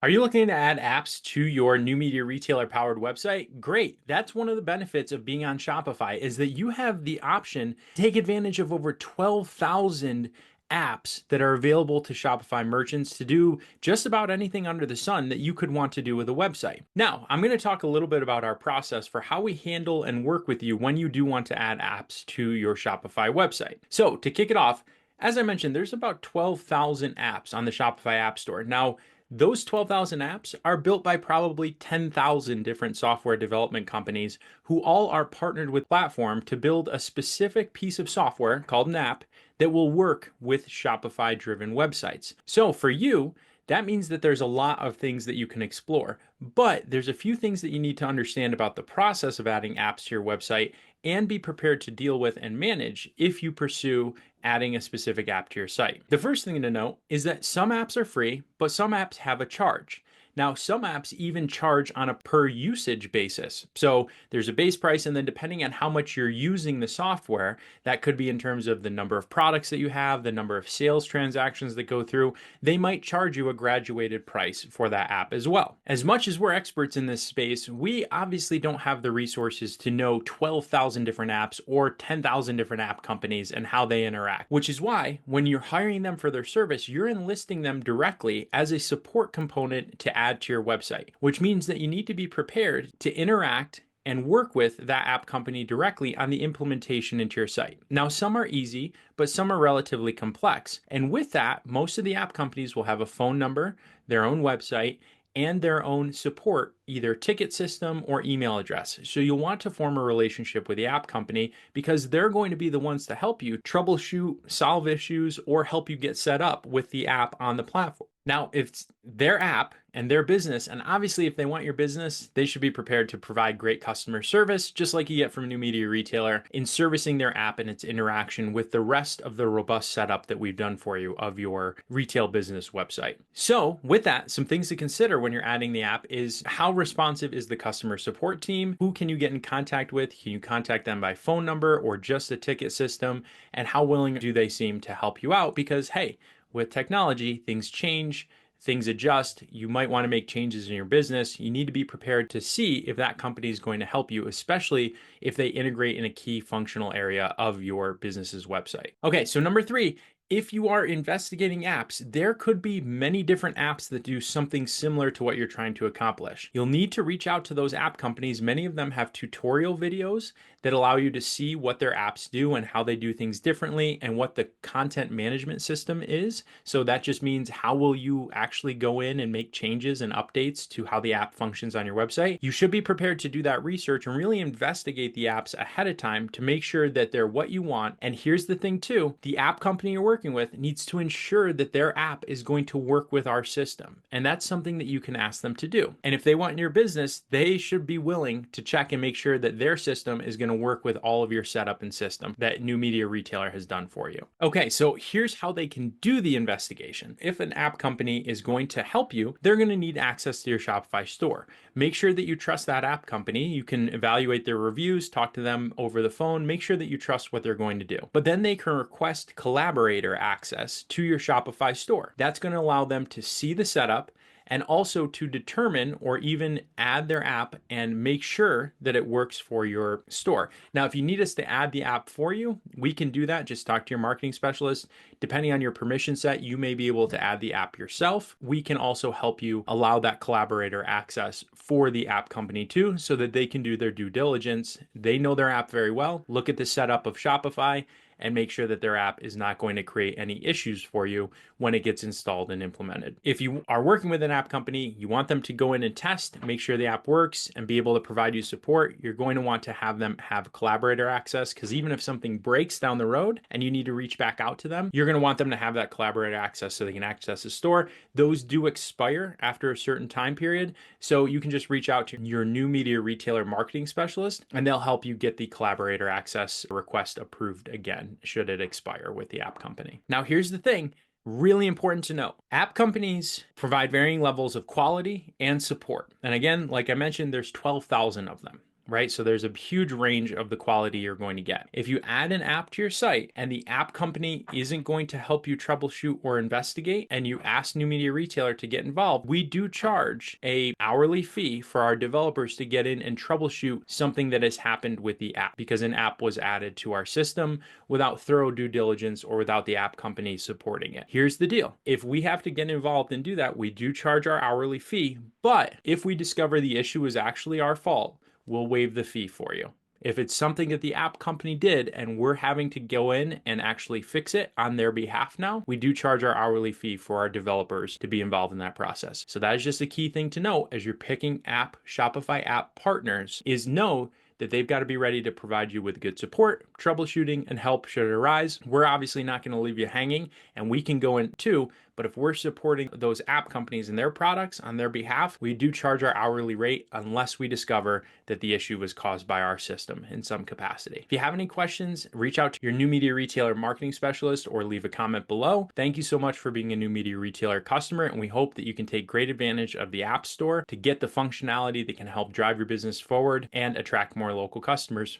Are you looking to add apps to your new media retailer powered website? Great. That's one of the benefits of being on Shopify is that you have the option to take advantage of over 12,000 apps that are available to Shopify merchants to do just about anything under the sun that you could want to do with a website. Now, I'm going to talk a little bit about our process for how we handle and work with you when you do want to add apps to your Shopify website. So, to kick it off, as I mentioned, there's about 12,000 apps on the Shopify App Store. Now, those 12,000 apps are built by probably 10,000 different software development companies who all are partnered with platform to build a specific piece of software called an app that will work with Shopify driven websites. So for you, that means that there's a lot of things that you can explore, but there's a few things that you need to understand about the process of adding apps to your website and be prepared to deal with and manage if you pursue adding a specific app to your site. The first thing to note is that some apps are free, but some apps have a charge. Now, some apps even charge on a per usage basis. So there's a base price, and then depending on how much you're using the software, that could be in terms of the number of products that you have, the number of sales transactions that go through, they might charge you a graduated price for that app as well. As much as we're experts in this space, we obviously don't have the resources to know 12,000 different apps or 10,000 different app companies and how they interact, which is why when you're hiring them for their service, you're enlisting them directly as a support component to add to your website, which means that you need to be prepared to interact and work with that app company directly on the implementation into your site. Now, some are easy, but some are relatively complex. And with that, most of the app companies will have a phone number, their own website, and their own support, either ticket system or email address. So you'll want to form a relationship with the app company because they're going to be the ones to help you troubleshoot, solve issues, or help you get set up with the app on the platform. Now, if it's their app and their business, and obviously if they want your business, they should be prepared to provide great customer service, just like you get from a new media retailer in servicing their app and its interaction with the rest of the robust setup that we've done for you of your retail business website. So with that, some things to consider when you're adding the app is how responsive is the customer support team? Who can you get in contact with? Can you contact them by phone number or just a ticket system? And how willing do they seem to help you out? Because hey, with technology, things change, things adjust. You might want to make changes in your business. You need to be prepared to see if that company is going to help you, especially if they integrate in a key functional area of your business's website. Okay, so number three, if you are investigating apps, there could be many different apps that do something similar to what you're trying to accomplish. You'll need to reach out to those app companies. Many of them have tutorial videos that allow you to see what their apps do and how they do things differently and what the content management system is. So that just means how will you actually go in and make changes and updates to how the app functions on your website. You should be prepared to do that research and really investigate the apps ahead of time to make sure that they're what you want. And here's the thing too, the app company you're working with needs to ensure that their app is going to work with our system. And that's something that you can ask them to do. And if they want your business, they should be willing to check and make sure that their system is going to work with all of your setup and system that new media retailer has done for you. Okay, so here's how they can do the investigation. If an app company is going to help you, they're going to need access to your Shopify store. Make sure that you trust that app company. You can evaluate their reviews, talk to them over the phone, make sure that you trust what they're going to do. But then they can request collaborator access to your Shopify store. That's going to allow them to see the setup and also to determine or even add their app and make sure that it works for your store. Now, if you need us to add the app for you, we can do that. Just talk to your marketing specialist. Depending on your permission set, you may be able to add the app yourself. We can also help you allow that collaborator access for the app company too, so that they can do their due diligence. They know their app very well. Look at the setup of Shopify and make sure that their app is not going to create any issues for you when it gets installed and implemented. If you are working with an app company, you want them to go in and test, make sure the app works and be able to provide you support, you're going to want to have them have collaborator access, because even if something breaks down the road and you need to reach back out to them, you're going to want them to have that collaborator access so they can access the store. Those do expire after a certain time period, so you can just reach out to your new media retailer marketing specialist and they'll help you get the collaborator access request approved again should it expire with the app company. Now, here's the thing. Really important to know. App companies provide varying levels of quality and support. And again, like I mentioned, there's 12,000 of them. right? So there's a huge range of the quality you're going to get. If you add an app to your site and the app company isn't going to help you troubleshoot or investigate, and you ask New Media Retailer to get involved, we do charge a hourly fee for our developers to get in and troubleshoot something that has happened with the app, because an app was added to our system without thorough due diligence or without the app company supporting it. Here's the deal. If we have to get involved and do that, we do charge our hourly fee, but if we discover the issue is actually our fault, we'll waive the fee for you. If it's something that the app company did and we're having to go in and actually fix it on their behalf now, we do charge our hourly fee for our developers to be involved in that process. So that is just a key thing to know as you're picking Shopify app partners, is know that they've got to be ready to provide you with good support, troubleshooting, and help should it arise. We're obviously not going to leave you hanging, and we can go in too, but if we're supporting those app companies and their products on their behalf, we do charge our hourly rate unless we discover that the issue was caused by our system in some capacity. If you have any questions, reach out to your New Media Retailer marketing specialist or leave a comment below. Thank you so much for being a New Media Retailer customer, and we hope that you can take great advantage of the App Store to get the functionality that can help drive your business forward and attract more local customers.